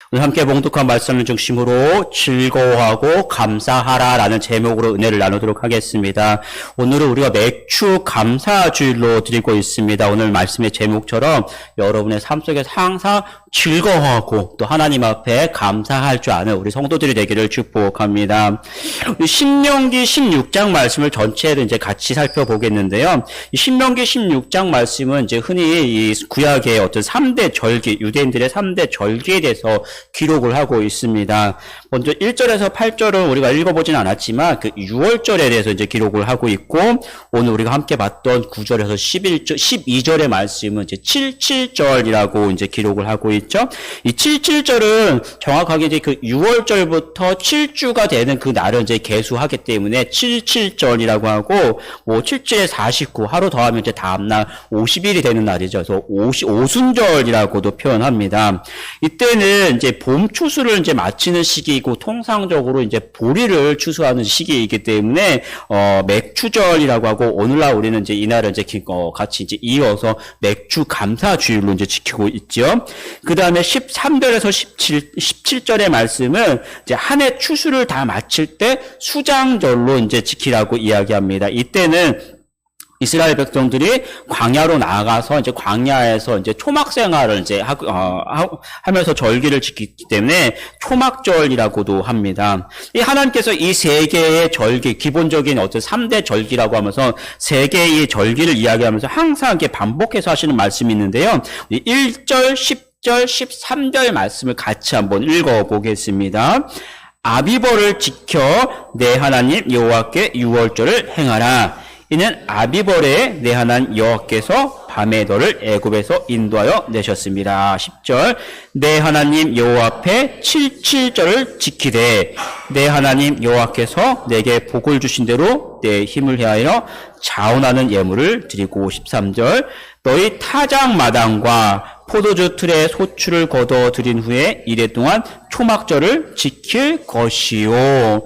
오늘 함께 봉독한 말씀을 중심으로 즐거워하고 감사하라라는 제목으로 은혜를 나누도록 하겠습니다. 오늘은 우리가 맥주 감사주일로 드리고 있습니다. 오늘 말씀의 제목처럼 여러분의 삶 속에서 항상 즐거워하고 또 하나님 앞에 감사할 줄 아는 우리 성도들이 되기를 축복합니다. 신명기 16장 말씀을 전체를 이제 같이 살펴보겠는데요. 이 신명기 16장 말씀은 이제 흔히 이 구약의 어떤 3대 절기, 유대인들의 3대 절기에 대해서 기록을 하고 있습니다. 먼저 1절에서 8절은 우리가 읽어보진 않았지만 그 6월절에 대해서 이제 기록을 하고 있고, 오늘 우리가 함께 봤던 9절에서 12절의 말씀은 이제 77절이라고 이제 기록을 하고 있죠. 이 77절은 정확하게 이제 그 6월절부터 7주가 되는 그 날을 이제 계수하기 때문에 77절이라고 하고, 뭐 77에 49 하루 더하면 이제 다음날 50일이 되는 날이죠. 그래서 오순절이라고도 표현합니다. 이때는 이제 봄 추수를 이제 마치는 시기이고, 통상적으로 이제 보리를 추수하는 시기이기 때문에 맥추절이라고 하고, 오늘날 우리는 이제 이날을 이제 같이 이제 이어서 맥주 감사주일로 이제 지키고 있죠. 그 다음에 13절에서 17절의 말씀은 이제 한 해 추수를 다 마칠 때 수장절로 이제 지키라고 이야기합니다. 이때는 이스라엘 백성들이 광야로 나가서 이제 광야에서 이제 초막 생활을 이제 하면서 절기를 지키기 때문에 초막절이라고도 합니다. 이 하나님께서 이 세 개의 절기, 기본적인 어떤 3대 절기라고 하면서 세 개의 절기를 이야기하면서 항상 이렇게 반복해서 하시는 말씀이 있는데요. 1절, 10절, 13절 말씀을 같이 한번 읽어보겠습니다. 아비벌을 지켜 내 하나님 여호와께 유월절을 행하라. 이는 아비벌에 내 하나님 여호와께서 밤에 너를 애굽에서 인도하여 내셨습니다. 10절 내 하나님 여호와 앞에 77절을 지키되 내 하나님 여호와께서 내게 복을 주신 대로 내 힘을 헤아려 자원하는 예물을 드리고. 13절 너희 타작마당과 포도주 틀에 소출을 거둬 드린 후에 이래 동안 초막절을 지킬 것이요.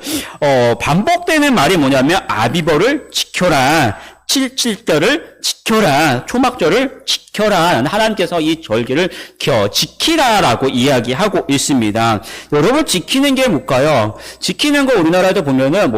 반복되는 말이 뭐냐면 아비벌을 지켜라, 77절을 지켜라, 초막절을 지켜라. 하나님께서 이 절기를 지키라라고 이야기하고 있습니다. 여러분, 지키는 게 뭘까요? 지키는 거 우리나라에도 보면은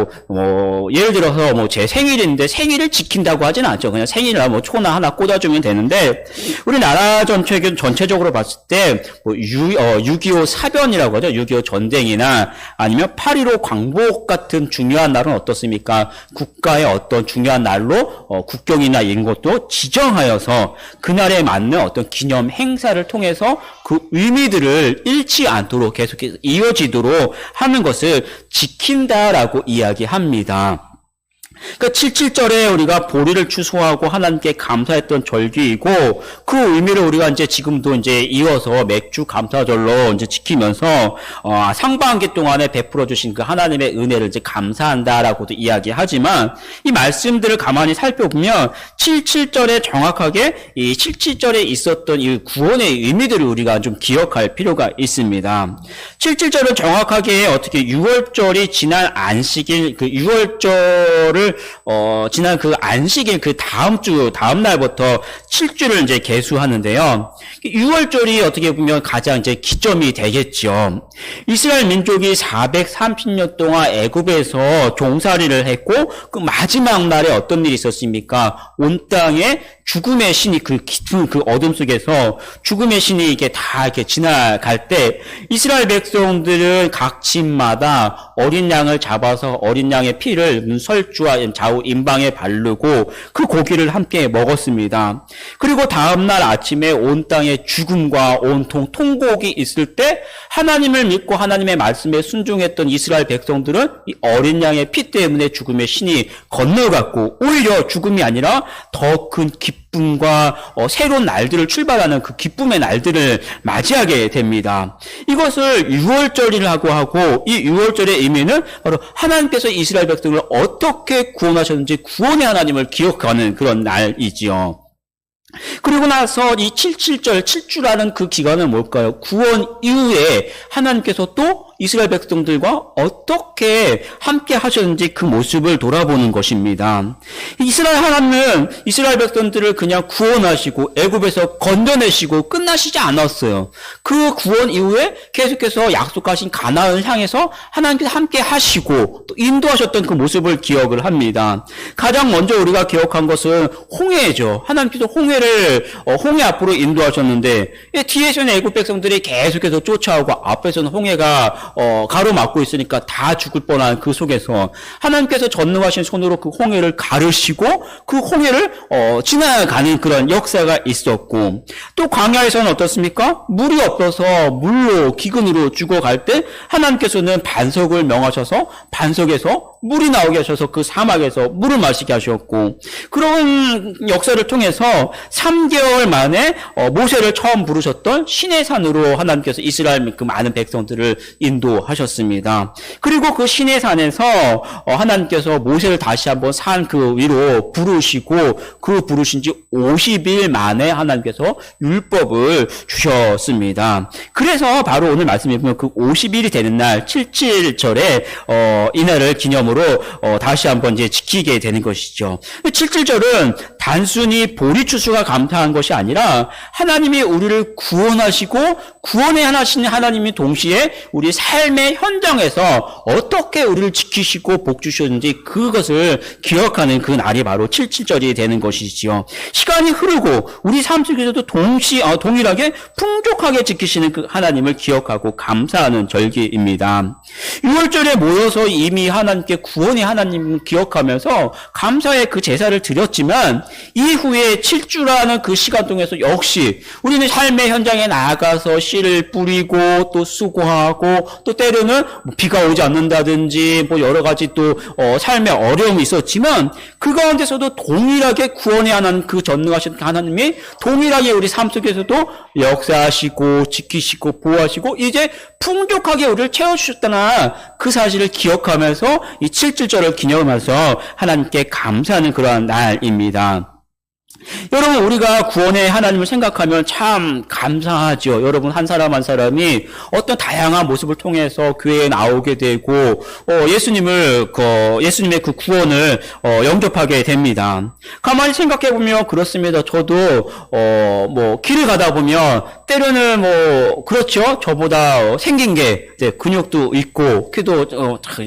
예를 들어서 제 생일인데 생일을 지킨다고 하진 않죠. 그냥 생일이나 초나 하나 꽂아주면 되는데, 우리나라 전체적으로 봤을 때 6.25 사변이라고 하죠. 6.25 전쟁이나 아니면 8.15 광복 같은 중요한 날은 어떻습니까? 국가의 어떤 중요한 날로 국경이나 이런 것도 지정하여서 그날에 맞는 어떤 기념 행사를 통해서 그 의미들을 잃지 않도록 계속해서 이어지도록 하는 것을 지킨다라고 이야기합니다. 그러니까 77절에 우리가 보리를 추수하고 하나님께 감사했던 절기이고, 그 의미를 우리가 이제 지금도 이제 이어서 맥주 감사절로 이제 지키면서 상반기 동안에 베풀어 주신 그 하나님의 은혜를 이제 감사한다라고도 이야기하지만, 이 말씀들을 가만히 살펴보면 77절에 정확하게 이 77절에 있었던 이 구원의 의미들을 우리가 좀 기억할 필요가 있습니다. 77절은 정확하게 어떻게 6월절이 지난 안식일, 그 6월절을 지난 그 안식일 그 다음 날부터 7주를 이제 계수하는데요. 6월절이 어떻게 보면 가장 이제 기점이 되겠죠. 이스라엘 민족이 430년 동안 애굽에서 종살이를 했고, 그 마지막 날에 어떤 일이 있었습니까? 온 땅에 죽음의 신이 그 깊은 그 어둠 속에서 죽음의 신이 이게 다 이렇게 지나갈 때, 이스라엘 백성들은 각 집마다 어린 양을 잡아서 어린 양의 피를 문설주와 좌우 임방에 바르고 그 고기를 함께 먹었습니다. 그리고 다음날 아침에 온 땅에 죽음과 온통 통곡이 있을 때, 하나님을 믿고 하나님의 말씀에 순종했던 이스라엘 백성들은 이 어린 양의 피 때문에 죽음의 신이 건너갔고, 오히려 죽음이 아니라 더 큰 기쁨과 새로운 날들을 출발하는 그 기쁨의 날들을 맞이하게 됩니다. 이것을 6월절이라고 하고, 이 6월절의 의미는 바로 하나님께서 이스라엘 백성을 어떻게 구원하셨는지 구원의 하나님을 기억하는 그런 날이지요. 그리고 나서 이 77절, 7주라는 그 기간은 뭘까요? 구원 이후에 하나님께서 또 이스라엘 백성들과 어떻게 함께 하셨는지 그 모습을 돌아보는 것입니다. 이스라엘 하나님은 이스라엘 백성들을 그냥 구원하시고 애굽에서 건져내시고 끝나시지 않았어요. 그 구원 이후에 계속해서 약속하신 가나안을 향해서 하나님께서 함께 하시고 또 인도하셨던 그 모습을 기억을 합니다. 가장 먼저 우리가 기억한 것은 홍해죠. 하나님께서 홍해 앞으로 인도하셨는데 뒤에서는 애굽 백성들이 계속해서 쫓아오고 앞에서는 홍해가 가로막고 있으니까 다 죽을 뻔한 그 속에서 하나님께서 전능하신 손으로 그 홍해를 가르시고 그 홍해를 지나가는 그런 역사가 있었고, 또 광야에서는 어떻습니까? 물이 없어서 물로 기근으로 죽어갈 때 하나님께서는 반석을 명하셔서 반석에서 물이 나오게 하셔서 그 사막에서 물을 마시게 하셨고, 그런 역사를 통해서 3개월 만에 모세를 처음 부르셨던 시내산으로 하나님께서 이스라엘 그 많은 백성들을 인도하셨습니다. 그리고 그 시내산에서 하나님께서 모세를 다시 한번 산 그 위로 부르시고 그 부르신 지 50일 만에 하나님께서 율법을 주셨습니다. 그래서 바로 오늘 말씀해 보면 그 50일이 되는 날 7.7절에 이날을 기념으로 다시 한번 이제 지키게 되는 것이죠. 7.7절은 단순히 보리추수가 감사한 것이 아니라 하나님이 우리를 구원하시고 구원에 하나신 하나님이 동시에 우리 삶의 현장에서 어떻게 우리를 지키시고 복 주셨는지 그것을 기억하는 그 날이 바로 7.7절이 되는 것이지요. 시간이 흐르고 우리 삶 속에서도 동일하게 풍족하게 지키시는 그 하나님을 기억하고 감사하는 절기입니다. 6월절에 모여서 이미 하나님께 구원의 하나님을 기억하면서 감사의 그 제사를 드렸지만 이후에 7주라는 그 시간 동안에서 역시 우리는 삶의 현장에 나가서 씨를 뿌리고 또 수고하고 또 때로는 비가 오지 않는다든지 뭐 여러 가지 또 삶의 어려움이 있었지만 그 가운데서도 동일하게 구원의 하나님, 그 전능하신 하나님이 동일하게 우리 삶 속에서도 역사하시고 지키시고 보호하시고 이제 풍족하게 우리를 채워주셨다는 그 사실을 기억하면서 이 7.7절을 기념하면서 하나님께 감사하는 그러한 날입니다. 여러분, 우리가 구원의 하나님을 생각하면 참 감사하죠. 여러분, 한 사람 한 사람이 어떤 다양한 모습을 통해서 교회에 나오게 되고 예수님의 그 구원을 영접하게 됩니다. 가만히 생각해 보면 그렇습니다. 저도 길을 가다 보면 때로는 그렇죠. 저보다 생긴 게 이제 근육도 있고 키도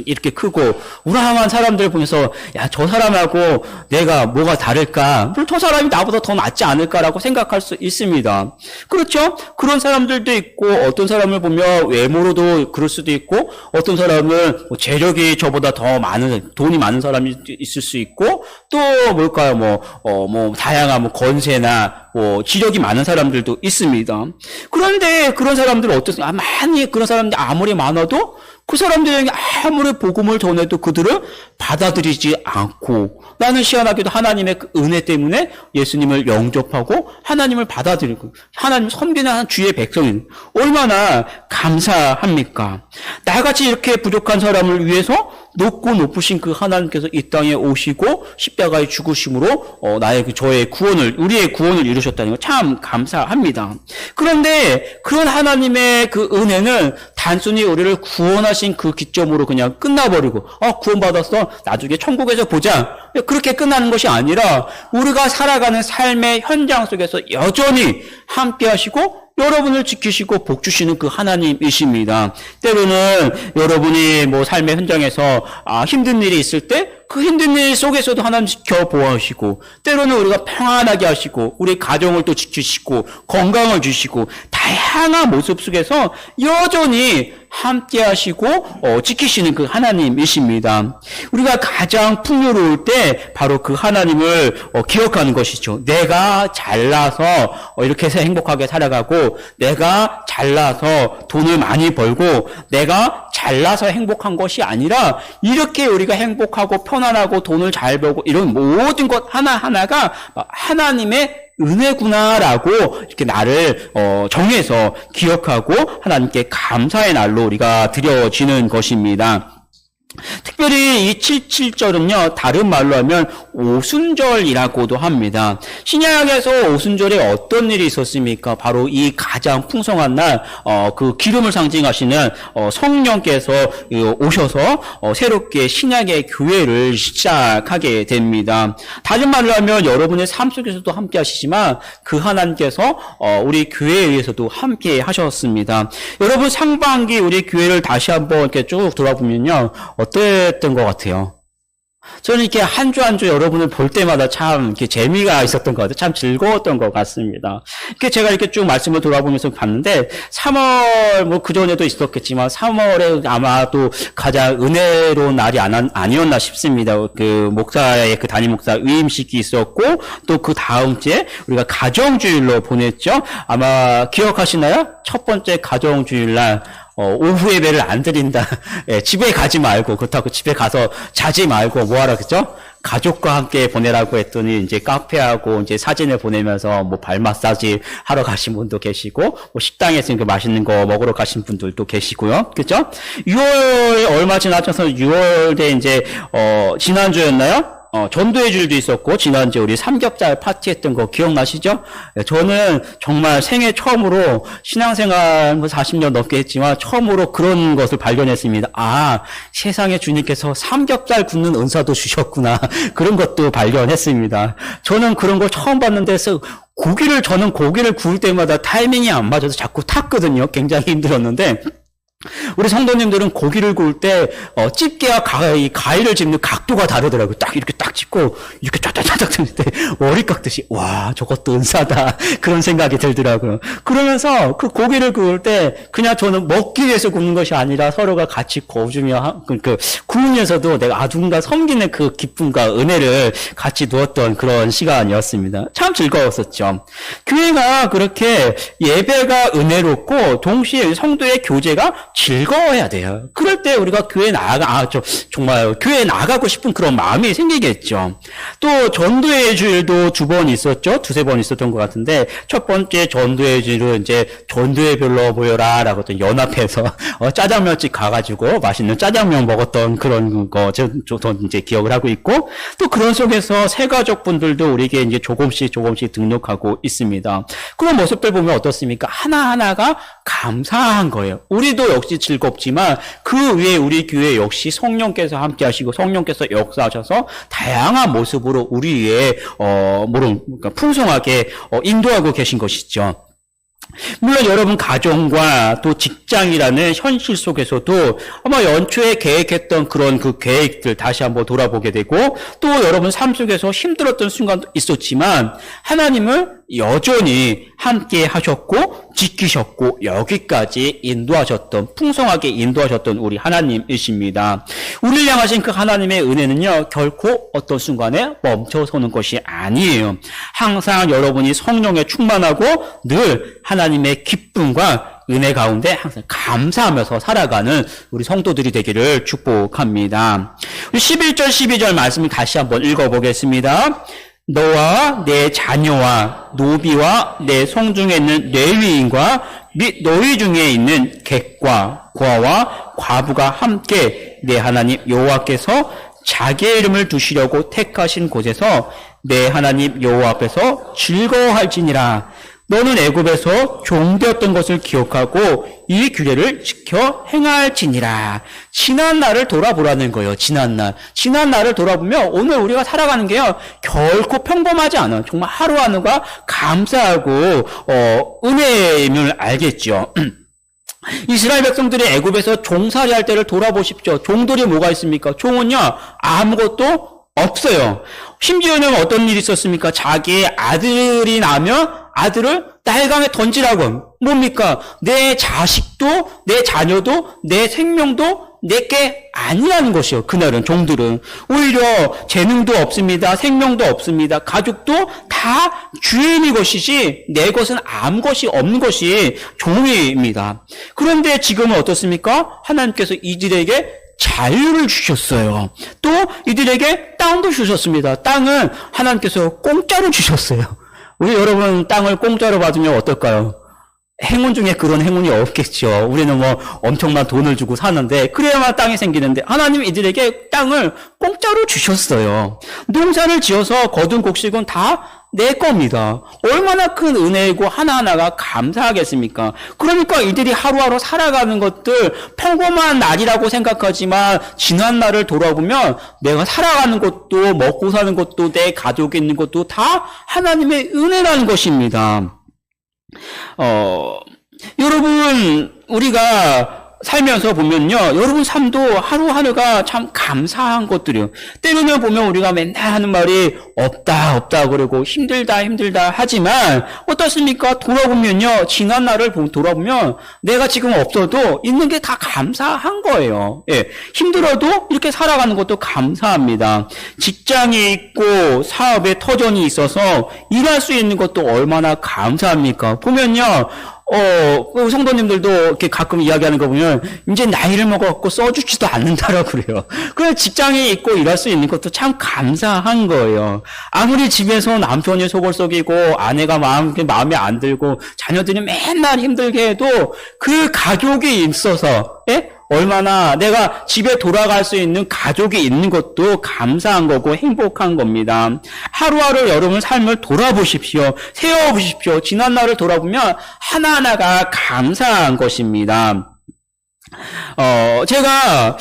이렇게 크고 우람한 사람들 보면서 야, 저 사람하고 내가 뭐가 다를까? 물론 저 사람이 나보다 더 낫지 않을까라고 생각할 수 있습니다. 그렇죠? 그런 사람들도 있고 어떤 사람을 보면 외모로도 그럴 수도 있고 어떤 사람은 재력이 저보다 더 많은 돈이 많은 사람이 있을 수 있고 또 뭘까요? 다양한 권세나 지력이 많은 사람들도 있습니다. 그런데 그런 사람들은 어떻습니까? 많이 그런 사람들이 아무리 많아도 그 사람들에게 아무리 복음을 전해도 그들을 받아들이지 않고 나는 희한하게도 하나님의 그 은혜 때문에 예수님을 영접하고 하나님을 받아들이고 하나님을 섬기는 주의 백성인 얼마나 감사합니까? 나같이 이렇게 부족한 사람을 위해서 높고 높으신 그 하나님께서 이 땅에 오시고 십자가에 죽으심으로 저의 구원을 우리의 구원을 이루셨다는 거 참 감사합니다. 그런데 그런 하나님의 그 은혜는 단순히 우리를 구원하신 그 기점으로 그냥 끝나버리고 구원받았어 나중에 천국에서 보자 그렇게 끝나는 것이 아니라 우리가 살아가는 삶의 현장 속에서 여전히 함께 하시고 여러분을 지키시고 복 주시는 그 하나님이십니다. 때로는 여러분이 삶의 현장에서 힘든 일이 있을 때 그 힘든 일 속에서도 하나님 지켜 보호하시고 때로는 우리가 평안하게 하시고 우리 가정을 또 지키시고 건강을 주시고 다양한 모습 속에서 여전히 함께 하시고 지키시는 그 하나님이십니다. 우리가 가장 풍요로울 때 바로 그 하나님을 기억하는 것이죠. 내가 잘나서 이렇게 해서 행복하게 살아가고 내가 잘나서 돈을 많이 벌고 내가 잘나서 행복한 것이 아니라 이렇게 우리가 행복하고 편안하고 돈을 잘 벌고 이런 모든 것 하나하나가 하나님의 은혜구나라고 이렇게 나를 정해서 기억하고 하나님께 감사의 날로 우리가 드려지는 것입니다. 특별히 이 77절은요, 다른 말로 하면 오순절이라고도 합니다. 신약에서 오순절에 어떤 일이 있었습니까? 바로 이 가장 풍성한 날, 그 기름을 상징하시는 성령께서 오셔서 새롭게 신약의 교회를 시작하게 됩니다. 다른 말로 하면 여러분의 삶 속에서도 함께 하시지만 그 하나님께서 우리 교회에 의해서도 함께 하셨습니다. 여러분 상반기 우리 교회를 다시 한번 이렇게 쭉 돌아보면요, 어땠던 것 같아요? 저는 이렇게 한 주 한 주 여러분을 볼 때마다 참 이렇게 재미가 있었던 것 같아요. 참 즐거웠던 것 같습니다. 이렇게 제가 이렇게 쭉 말씀을 돌아보면서 봤는데 3월 뭐 그전에도 있었겠지만 3월에 아마도 가장 은혜로운 날이 아니었나 싶습니다. 그 목사의 그 담임 목사 위임식이 있었고 또 그 다음 주에 우리가 가정주일로 보냈죠. 아마 기억하시나요? 첫 번째 가정주일날 오후 예배를 안 드린다. 예, 집에 가지 말고, 그렇다고 집에 가서 자지 말고, 뭐 하라 그랬죠? 가족과 함께 보내라고 했더니, 이제 카페하고, 이제 사진을 보내면서, 뭐, 발 마사지 하러 가신 분도 계시고, 뭐, 식당에서 이렇게 맛있는 거 먹으러 가신 분들도 계시고요. 그죠? 6월, 얼마 지나셔서 6월에 이제, 지난주였나요? 전도의 주일도 있었고, 지난주에 우리 삼겹살 파티했던 거 기억나시죠? 저는 정말 생애 처음으로 신앙생활 40년 넘게 했지만 처음으로 그런 것을 발견했습니다. 아, 세상에 주님께서 삼겹살 굽는 은사도 주셨구나. 그런 것도 발견했습니다. 저는 그런 걸 처음 봤는데 저는 고기를 구울 때마다 타이밍이 안 맞아서 자꾸 탔거든요. 굉장히 힘들었는데, 우리 성도님들은 고기를 구울 때 집게와 가위를 집는 각도가 다르더라고요. 딱 이렇게 딱 집고 이렇게 쫙쫙쫙 들을 때 머리 깎듯이 와 저것도 은사다 그런 생각이 들더라고요. 그러면서 그 고기를 구울 때 그냥 저는 먹기 위해서 굽는 것이 아니라 서로가 같이 구워주며 구우면서도 내가 누군가 섬기는 그 기쁨과 은혜를 같이 누었던 그런 시간이었습니다. 참 즐거웠었죠. 교회가 그렇게 예배가 은혜롭고 동시에 성도의 교제가 즐거워야 돼요. 그럴 때 우리가 교회에 정말 교회에 나가고 싶은 그런 마음이 생기겠죠. 또 전도의 주일도 2번 있었죠. 2-3번 있었던 것 같은데 첫 번째 전도의 주일은 이제 전도의 별로 모여라 라고 또 연합해서 짜장면집 가가지고 맛있는 짜장면 먹었던 그런 거 저는 이제 기억을 하고 있고 또 그런 속에서 새가족분들도 우리에게 이제 조금씩 등록하고 있습니다. 그런 모습들 보면 어떻습니까? 하나하나가 감사한 거예요. 우리도 역시 즐겁지만 그 위에 우리 교회 역시 성령께서 함께 하시고 성령께서 역사하셔서 다양한 모습으로 우리 위에 그러니까 풍성하게 인도하고 계신 것이죠. 물론 여러분 가정과 또 직장이라는 현실 속에서도 아마 연초에 계획했던 그런 그 계획들 다시 한번 돌아보게 되고 또 여러분 삶 속에서 힘들었던 순간도 있었지만 하나님을 여전히 함께 하셨고 지키셨고 여기까지 풍성하게 인도하셨던 우리 하나님이십니다. 우리를 향하신 그 하나님의 은혜는요 결코 어떤 순간에 멈춰서는 것이 아니에요. 항상 여러분이 성령에 충만하고 늘 하나님의 기쁨과 은혜 가운데 항상 감사하면서 살아가는 우리 성도들이 되기를 축복합니다. 11절 12절 말씀을 다시 한번 읽어보겠습니다. 너와 내 자녀와 노비와 내 성중에 있는 레위인과 및 너희 중에 있는 객과 고아와 과부가 함께 내 하나님 여호와께서 자기의 이름을 두시려고 택하신 곳에서 내 하나님 여호와 앞에서 즐거워할지니라. 너는 애굽에서 종되었던 것을 기억하고 이 규례를 지켜 행할지니라. 지난 날을 돌아보라는 거예요. 지난 날을 돌아보면 오늘 우리가 살아가는 게요 결코 평범하지 않아요. 정말 하루하루가 감사하고 은혜임을 알겠죠. 이스라엘 백성들이 애굽에서 종살이 할 때를 돌아보십시오. 종들이 뭐가 있습니까? 종은요 아무것도 없어요. 심지어는 어떤 일이 있었습니까? 자기의 아들이 나면 아들을 딸강에 던지라고. 뭡니까? 내 자식도, 내 자녀도, 내 생명도 내게 아니라는 것이요. 그날은 종들은. 오히려 재능도 없습니다. 생명도 없습니다. 가족도 다 주인이 것이지 내 것은 아무 것이 없는 것이 종입니다. 그런데 지금은 어떻습니까? 하나님께서 이들에게 자유를 주셨어요. 또 이들에게 땅도 주셨습니다. 땅은 하나님께서 공짜로 주셨어요. 우리 여러분 땅을 공짜로 받으면 어떨까요? 행운 중에 그런 행운이 없겠죠. 우리는 뭐 엄청난 돈을 주고 사는데 그래야만 땅이 생기는데 하나님 이들에게 땅을 공짜로 주셨어요. 농사를 지어서 거둔 곡식은 다 내 겁니다. 얼마나 큰 은혜이고 하나하나가 감사하겠습니까? 그러니까 이들이 하루하루 살아가는 것들 평범한 날이라고 생각하지만 지난 날을 돌아보면 내가 살아가는 것도 먹고 사는 것도 내 가족이 있는 것도 다 하나님의 은혜라는 것입니다. 여러분, 우리가 살면서 보면요, 여러분 삶도 하루하루가 참 감사한 것들이요. 때로는 보면 우리가 맨날 하는 말이 없다 그러고 힘들다 하지만 어떻습니까? 돌아보면요, 지난 날을 돌아보면 내가 지금 없어도 있는 게 다 감사한 거예요. 예, 힘들어도 이렇게 살아가는 것도 감사합니다. 직장이 있고 사업에 터전이 있어서 일할 수 있는 것도 얼마나 감사합니까? 보면요, 그 성도님들도 이렇게 가끔 이야기하는 거 보면, 이제 나이를 먹어갖고 써주지도 않는다라고 그래요. 그래, 직장에 있고 일할 수 있는 것도 참 감사한 거예요. 아무리 집에서 남편이 속을 썩이고, 아내가 마음에 안 들고, 자녀들이 맨날 힘들게 해도, 그 가족이 있어서, 예? 얼마나 내가 집에 돌아갈 수 있는 가족이 있는 것도 감사한 거고 행복한 겁니다. 하루하루 여러분 삶을 돌아보십시오. 세워보십시오. 지난 날을 돌아보면 하나하나가 감사한 것입니다. 제가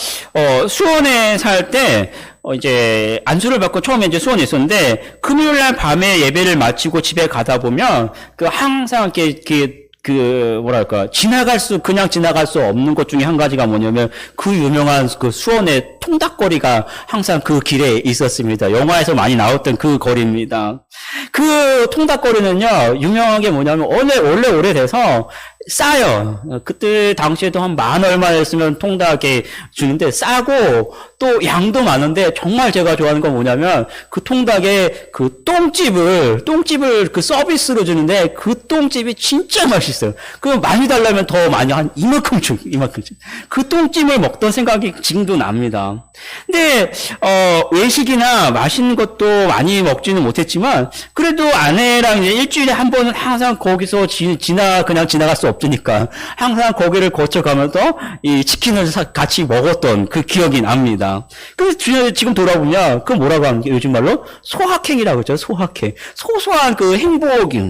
수원에 살 때 이제 안수를 받고 처음에 이제 수원에 있었는데 금요일 날 밤에 예배를 마치고 집에 가다 보면 항상 이렇게 그냥 지나갈 수 없는 것 중에 한 가지가 뭐냐면, 그 유명한 그 수원의 통닭거리가 항상 그 길에 있었습니다. 영화에서 많이 나왔던 그 거리입니다. 그 통닭거리는요, 유명한 게 뭐냐면, 원래 오래돼서 싸요. 그때 당시에도 한 10,000 얼마였으면 통닭에 주는데 싸고 또 양도 많은데 정말 제가 좋아하는 건 뭐냐면 그 통닭에 그 똥집을 그 서비스로 주는데 그 똥집이 진짜 맛있어요. 그 많이 달라면 더 많이 한 이만큼씩. 그 똥집을 먹던 생각이 지금도 납니다. 근데 외식이나 맛있는 것도 많이 먹지는 못했지만 그래도 아내랑 이제 일주일에 한 번은 항상 거기서 그냥 지나갈 수 없으니까 항상 거기를 거쳐가면서 이 치킨을 같이 먹었던 그 기억이 납니다. 그래서 지금 돌아보면 그 뭐라고 하는 게 요즘 말로 소확행이라고 그러죠. 소확행. 소소한 그 행복이.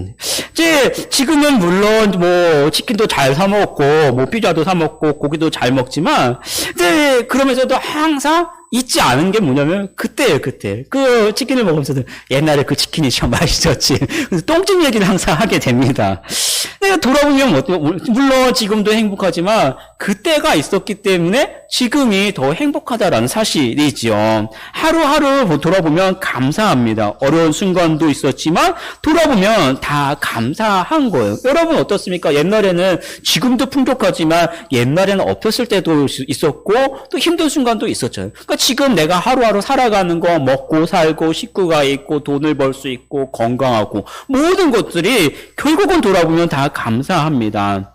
이제 지금은 물론 뭐 치킨도 잘 사 먹고 뭐 피자도 사 먹고 고기도 잘 먹지만 이제 그러면서도 항상 잊지 않은 게 뭐냐면 그때예요. 그 치킨을 먹으면서도 옛날에 그 치킨이 참 맛있었지. 그래서 똥집 얘기를 항상 하게 됩니다. 내가 돌아보면 물론 지금도 행복하지만 그때가 있었기 때문에 지금이 더 행복하다라는 사실이지요. 하루하루 돌아보면 감사합니다. 어려운 순간도 있었지만 돌아보면 다 감사한 거예요. 여러분 어떻습니까? 옛날에는 지금도 풍족하지만 옛날에는 없었을 때도 있었고 또 힘든 순간도 있었죠. 그러니까 지금 내가 하루하루 살아가는 거 먹고 살고 식구가 있고 돈을 벌 수 있고 건강하고 모든 것들이 결국은 돌아보면 다 감사합니다.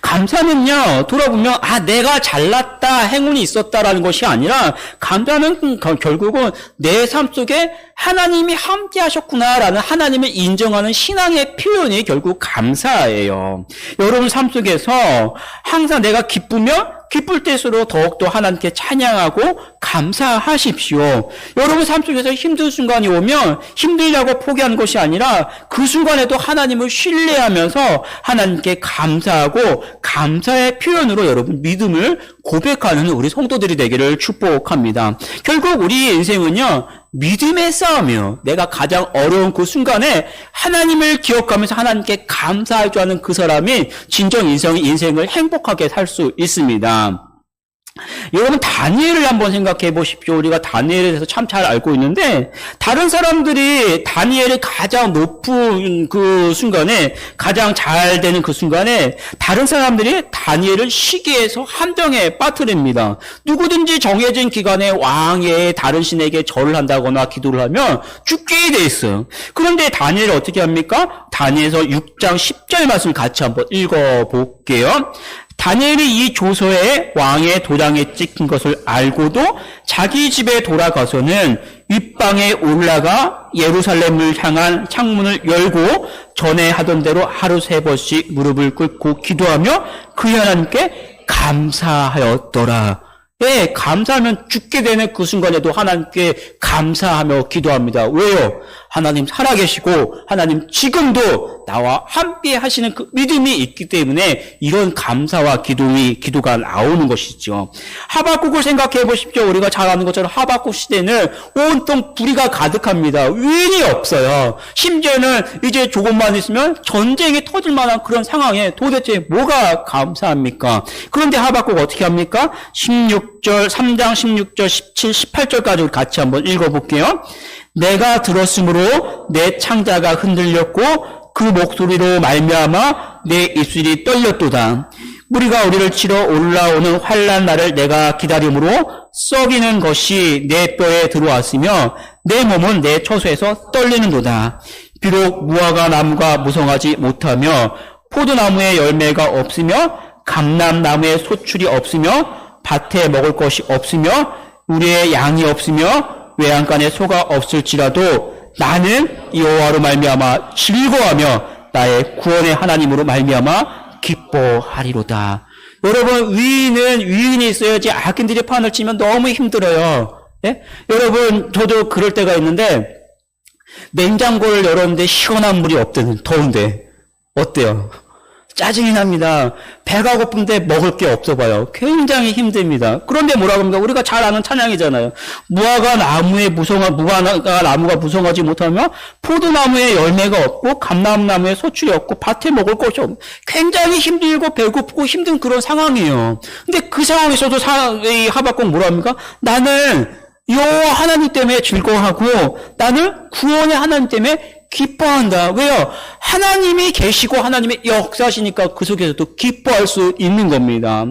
감사는요, 돌아보면, 내가 잘났다, 행운이 있었다라는 것이 아니라, 감사는 결국은 내 삶 속에 하나님이 함께 하셨구나라는 하나님을 인정하는 신앙의 표현이 결국 감사예요. 여러분 삶 속에서 항상 내가 기쁠 때일수록 더욱더 하나님께 찬양하고 감사하십시오. 여러분 삶 속에서 힘든 순간이 오면 힘들냐고 포기하는 것이 아니라 그 순간에도 하나님을 신뢰하면서 하나님께 감사하고 감사의 표현으로 여러분 믿음을 고백하는 우리 성도들이 되기를 축복합니다. 결국 우리의 인생은요, 믿음의 싸움이요. 내가 가장 어려운 그 순간에 하나님을 기억하면서 하나님께 감사할 줄 아는 그 사람이 진정 인생을 행복하게 살 수 있습니다. 여러분 다니엘을 한번 생각해 보십시오. 우리가 다니엘에 대해서 참 잘 알고 있는데 다른 사람들이 다니엘이 가장 높은 그 순간에 가장 잘 되는 그 순간에 다른 사람들이 다니엘을 시기해서 함정에 빠뜨립니다. 누구든지 정해진 기간에 왕의 다른 신에게 절을 한다거나 기도를 하면 죽게 돼 있어요. 그런데 다니엘이 어떻게 합니까? 다니엘서 6장 10절 말씀을 같이 한번 읽어볼게요. 다니엘이 이 조서에 왕의 도장에 찍힌 것을 알고도 자기 집에 돌아가서는 윗방에 올라가 예루살렘을 향한 창문을 열고 전에 하던 대로 하루 3번씩 무릎을 꿇고 기도하며 그 하나님께 감사하였더라. 예, 감사하면 죽게 되는 그 순간에도 하나님께 감사하며 기도합니다. 왜요? 하나님 살아계시고 하나님 지금도 나와 함께 하시는 그 믿음이 있기 때문에 이런 감사와 기도가 나오는 것이죠. 하박국을 생각해 보십시오. 우리가 잘 아는 것처럼 하박국 시대는 온통 불의가 가득합니다. 위인이 없어요. 심지어는 이제 조금만 있으면 전쟁이 터질 만한 그런 상황에 도대체 뭐가 감사합니까? 그런데 하박국 어떻게 합니까? 3장 16절, 17, 18절까지 같이 한번 읽어볼게요. 내가 들었으므로 내 창자가 흔들렸고 그 목소리로 말미암아 내 입술이 떨렸도다. 무리가 우리를 치러 올라오는 환난 날을 내가 기다림으로 썩이는 것이 내 뼈에 들어왔으며 내 몸은 내 처소에서 떨리는도다. 비록 무화과 나무가 무성하지 못하며 포도나무에 열매가 없으며 감람나무에 소출이 없으며 밭에 먹을 것이 없으며 우리의 양이 없으며 외양간에 소가 없을지라도 나는 여호와로 말미암아 즐거워하며 나의 구원의 하나님으로 말미암아 기뻐하리로다. 여러분, 위인이 있어야지 악인들이 판을 치면 너무 힘들어요. 예? 여러분, 저도 그럴 때가 있는데 냉장고를 열었는데 시원한 물이 없대는 더운데 어때요? 짜증이 납니다. 배가 고픈데 먹을 게 없어 봐요. 굉장히 힘듭니다. 그런데 뭐라고 합니까? 우리가 잘 아는 찬양이잖아요. 무화과 나무가 무성하지 못하며 포도나무에 열매가 없고 감람나무에 소출이 없고 밭에 먹을 것이 없고 굉장히 힘들고 배고프고 힘든 그런 상황이에요. 근데 그 상황에서도 이 하박국 뭐라 합니까? 나는 여호와 하나님 때문에 즐거워하고 나는 구원의 하나님 때문에 기뻐한다. 왜요? 하나님이 계시고 하나님의 역사시니까 그 속에서도 기뻐할 수 있는 겁니다.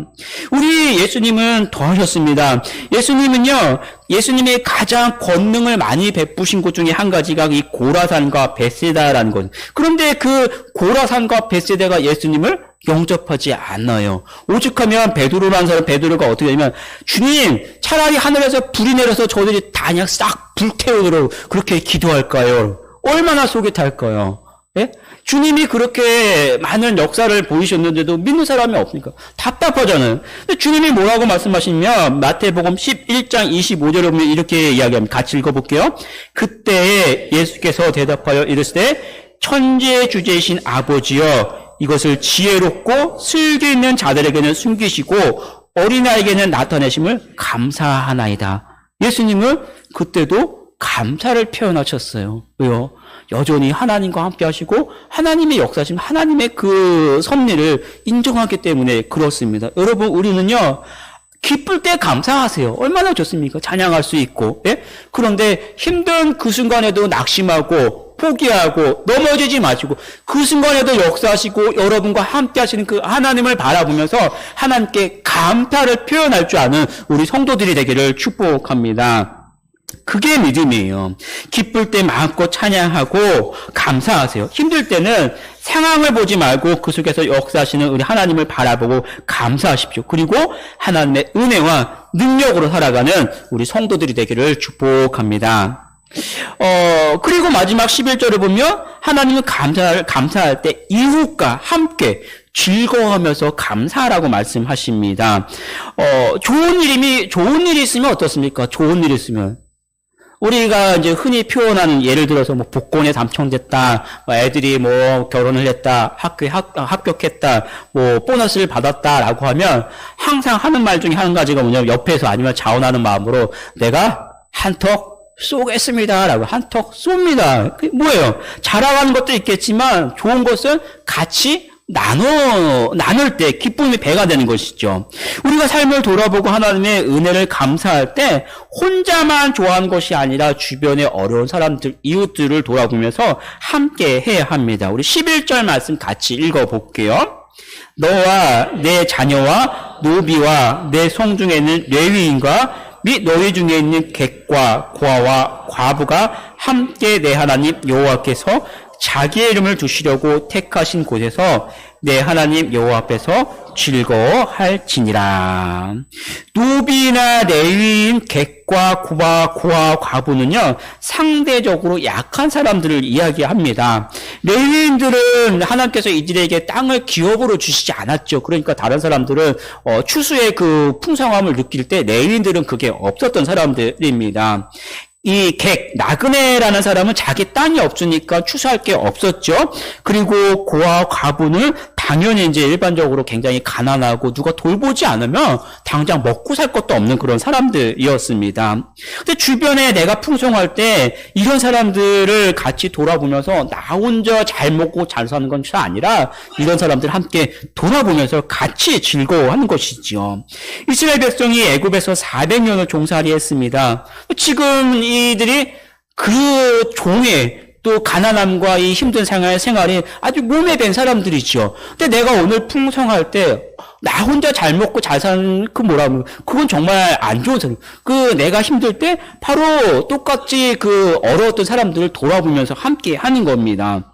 우리 예수님은 더 하셨습니다. 예수님의 가장 권능을 많이 베푸신 곳 중에 한 가지가 이 고라산과 벳세다라는 것. 그런데 그 고라산과 벳세다가 예수님을 영접하지 않아요. 오죽하면 베드로라는 사람, 베드로가 어떻게 되냐면 주님, 차라리 하늘에서 불이 내려서 저들이 다 그냥 싹 불태우도록 그렇게 기도할까요? 얼마나 속이 탈까요? 예? 주님이 그렇게 많은 역사를 보이셨는데도 믿는 사람이 없으니까 답답하잖아요. 근데 주님이 뭐라고 말씀하시냐면 마태복음 11장 25절에 보면 이렇게 이야기합니다. 같이 읽어볼게요. 그때 예수께서 대답하여 이르시되 천지의 주제이신 아버지여 이것을 지혜롭고 슬기 있는 자들에게는 숨기시고 어린아이에게는 나타내심을 감사하나이다. 예수님은 그때도 감사를 표현하셨어요. 왜요? 여전히 하나님과 함께 하시고 하나님의 역사심, 하나님의 그 섭리를 인정하기 때문에 그렇습니다. 여러분, 우리는요 기쁠 때 감사하세요. 얼마나 좋습니까? 찬양할 수 있고. 예? 그런데 힘든 그 순간에도 낙심하고 포기하고 넘어지지 마시고 그 순간에도 역사하시고 여러분과 함께 하시는 그 하나님을 바라보면서 하나님께 감사를 표현할 줄 아는 우리 성도들이 되기를 축복합니다. 그게 믿음이에요. 기쁠 때 마음껏 찬양하고 감사하세요. 힘들 때는 상황을 보지 말고 그 속에서 역사하시는 우리 하나님을 바라보고 감사하십시오. 그리고 하나님의 은혜와 능력으로 살아가는 우리 성도들이 되기를 축복합니다. 그리고 마지막 11절을 보면 하나님은 감사할 때 이웃과 함께 즐거워하면서 감사하라고 말씀하십니다. 좋은 일이 있으면 어떻습니까? 좋은 일이 있으면. 우리가 이제 흔히 표현하는 예를 들어서 뭐 복권에 당첨됐다, 애들이 뭐 결혼을 했다, 학교에 합격했다, 뭐 보너스를 받았다라고 하면 항상 하는 말 중에 한 가지가 뭐냐면 옆에서 아니면 자원하는 마음으로 내가 한턱 쏘겠습니다라고 한턱 쏩니다. 그게 뭐예요? 자랑하는 것도 있겠지만 좋은 것은 같이 나눌 때 기쁨이 배가 되는 것이죠. 우리가 삶을 돌아보고 하나님의 은혜를 감사할 때 혼자만 좋아하는 것이 아니라 주변의 어려운 사람들, 이웃들을 돌아보면서 함께 해야 합니다. 우리 11절 말씀 같이 읽어볼게요. 너와 내 자녀와 노비와 내 성중에 있는 레위인과 및 너희 중에 있는 객과 고아와 과부가 함께 내 하나님 여호와께서 자기의 이름을 두시려고 택하신 곳에서 내 하나님 여호와 앞에서 즐거워할지니라. 노비나 레위인, 객과 고아, 과부는요, 상대적으로 약한 사람들을 이야기합니다. 레위인들은 하나님께서 이들에게 땅을 기업으로 주시지 않았죠. 그러니까 다른 사람들은 추수의 그 풍성함을 느낄 때 레위인들은 그게 없었던 사람들입니다. 이 나그네라는 사람은 자기 땅이 없으니까 추수할 게 없었죠. 그리고 고아 과부는 당연히 이제 일반적으로 굉장히 가난하고 누가 돌보지 않으면 당장 먹고 살 것도 없는 그런 사람들이었습니다. 근데 주변에 내가 풍성할 때 이런 사람들을 같이 돌아보면서 나 혼자 잘 먹고 잘 사는 건 아니라 이런 사람들 함께 돌아보면서 같이 즐거워하는 것이죠. 이스라엘 백성이 애굽에서 400년을 종살이 했습니다. 지금 이들이 그 종의 또 가난함과 이 힘든 생활이 아주 몸에 밴 사람들이죠. 근데 내가 오늘 풍성할 때 나 혼자 잘 먹고 잘 사는 그 뭐라면 그건 정말 안 좋은 사람. 그 내가 힘들 때 바로 똑같이 그 어려웠던 사람들을 돌아보면서 함께 하는 겁니다.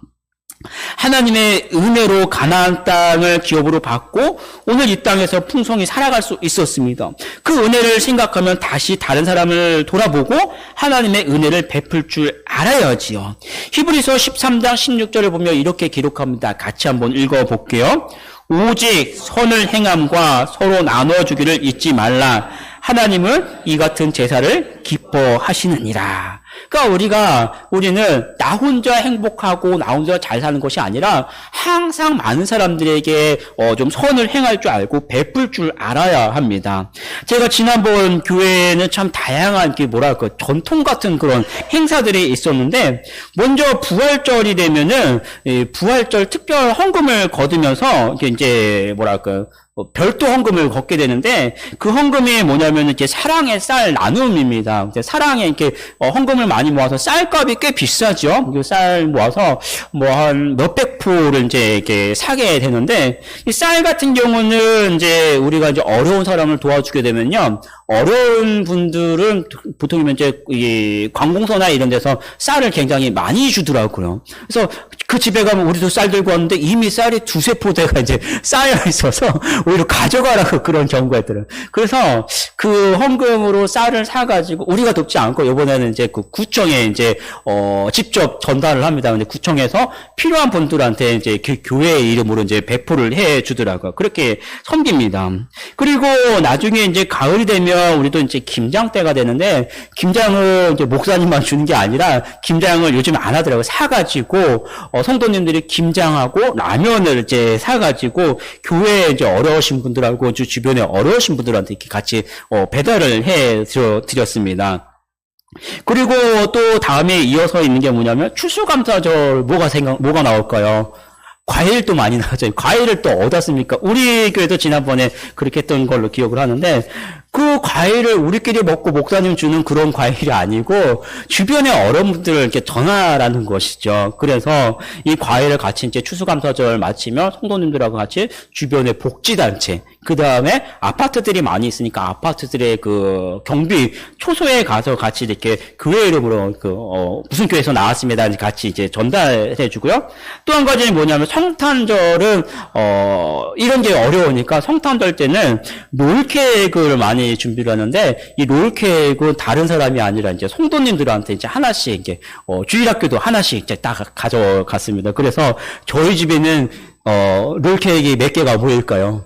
하나님의 은혜로 가나안 땅을 기업으로 받고 오늘 이 땅에서 풍성히 살아갈 수 있었습니다. 그 은혜를 생각하면 다시 다른 사람을 돌아보고 하나님의 은혜를 베풀 줄 알아야지요. 히브리서 13장 16절을 보면 이렇게 기록합니다. 같이 한번 읽어볼게요. 오직 선을 행함과 서로 나눠주기를 잊지 말라. 하나님은 이 같은 제사를 기뻐하시느니라. 그러니까 우리는 나 혼자 행복하고 나 혼자 잘 사는 것이 아니라 항상 많은 사람들에게 좀 선을 행할 줄 알고 베풀 줄 알아야 합니다. 제가 지난번 교회에는 참 다양한 전통 같은 그런 행사들이 있었는데 먼저 부활절이 되면은 부활절 특별 헌금을 거두면서 이제 별도 헌금을 걷게 되는데 그 헌금이 뭐냐면 이제 사랑의 쌀 나눔입니다. 사랑에 이렇게 헌금을 많이 모아서 쌀값이 꽤 비싸죠. 쌀 모아서 뭐 한 몇백 포를 이제 이렇게 사게 되는데 이 쌀 같은 경우는 이제 우리가 이제 어려운 사람을 도와주게 되면요. 어려운 분들은 보통 이제 이 관공서나 이런 데서 쌀을 굉장히 많이 주더라고요. 그래서 그 집에 가면 우리도 쌀 들고 왔는데 이미 쌀이 두세 포대가 이제 쌓여 있어서 오히려 가져가라고 그런 경우가 있더라고요. 그래서 그 헌금으로 쌀을 사가지고 우리가 돕지 않고 이번에는 이제 그 구청에 이제 직접 전달을 합니다. 근데 구청에서 필요한 분들한테 이제 교회 이름으로 이제 배포를 해 주더라고요. 그렇게 섬깁니다. 그리고 나중에 이제 가을이 되면 우리도 이제 김장 때가 되는데 김장을 이제 목사님만 주는 게 아니라 김장을 요즘 안 하더라고요. 사가지고 성도님들이 김장하고 라면을 이제 사가지고 교회에 이제 어려우신 분들하고 주변에 어려우신 분들한테 이렇게 같이 배달을 해 드렸습니다. 그리고 또 다음에 이어서 있는 게 뭐냐면 추수감사절 뭐가 나올까요? 과일도 많이 나왔죠. 과일을 또 어디다 씁니까? 우리 교회도 지난번에 그렇게 했던 걸로 기억을 하는데 그 과일을 우리끼리 먹고 목사님 주는 그런 과일이 아니고 주변의 어른분들을 이렇게 전하라는 것이죠. 그래서 이 과일을 같이 이제 추수감사절 마치면 성도님들하고 같이 주변의 복지단체, 그 다음에 아파트들이 많이 있으니까 아파트들의 그 경비 초소에 가서 같이 이렇게 교회 이름으로 무슨 교회에서 나왔습니다. 같이 이제 전달해 주고요. 또 한 가지는 뭐냐면 성탄절은 이런 게 어려우니까 성탄절 때는 롤케이크를 많이 준비를 하는데 이 롤케이크는 다른 사람이 아니라 이제 성도님들한테 이제 하나씩 이제 주일학교도 하나씩 이제 딱 가져갔습니다. 그래서 저희 집에는 롤케이크 몇 개가 보일까요?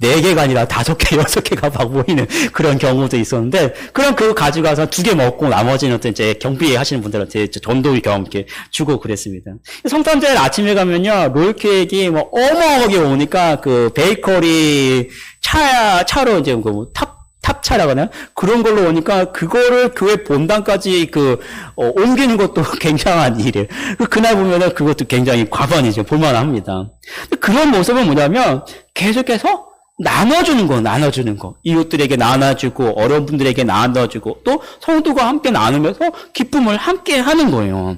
4개가 아니라 5개, 6개가 막 보이는 그런 경우도 있었는데, 그럼 그거 가져가서 2개 먹고 나머지는 또 이제 경비하시는 분들한테 전도 겸 이렇게 주고 그랬습니다. 성탄절 아침에 가면요, 롤케이크 뭐 어마어마하게 오니까 그 베이커리 차로 이제 탑차라고 하나요? 그런 걸로 오니까 그거를 교회 본당까지 옮기는 것도 굉장한 일이에요. 그날 보면은 그것도 굉장히 과반이죠. 볼만합니다. 그런 모습은 뭐냐면 계속해서 나눠주는 거. 이웃들에게 나눠주고, 어려운 분들에게 나눠주고, 또 성도가 함께 나누면서 기쁨을 함께 하는 거예요.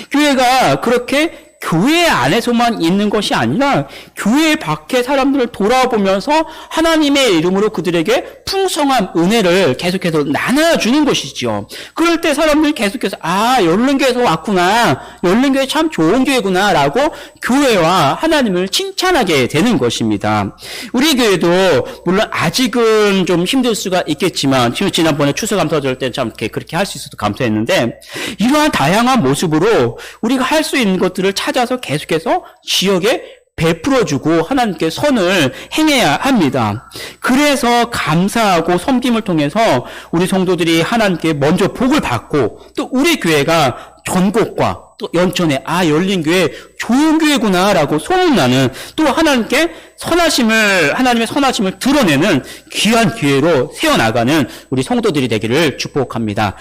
교회가 그렇게 교회 안에서만 있는 것이 아니라 교회 밖의 사람들을 돌아보면서 하나님의 이름으로 그들에게 풍성한 은혜를 계속해서 나눠주는 것이죠. 그럴 때 사람들이 계속해서 열린교회에서 왔구나, 열린교회 참 좋은 교회구나 라고 교회와 하나님을 칭찬하게 되는 것입니다. 우리 교회도 물론 아직은 좀 힘들 수가 있겠지만 지난번에 추수감사절 때 참 그렇게 할 수 있어서 감사했는데, 이러한 다양한 모습으로 우리가 할 수 있는 것들을 찾아서 계속해서 지역에 베풀어주고 하나님께 선을 행해야 합니다. 그래서 감사하고 섬김을 통해서 우리 성도들이 하나님께 먼저 복을 받고, 또 우리 교회가 전국과 또 연천에 열린교회 좋은 교회구나라고 소문나는, 또 하나님의 선하심을 드러내는 귀한 기회로 세워나가는 우리 성도들이 되기를 축복합니다.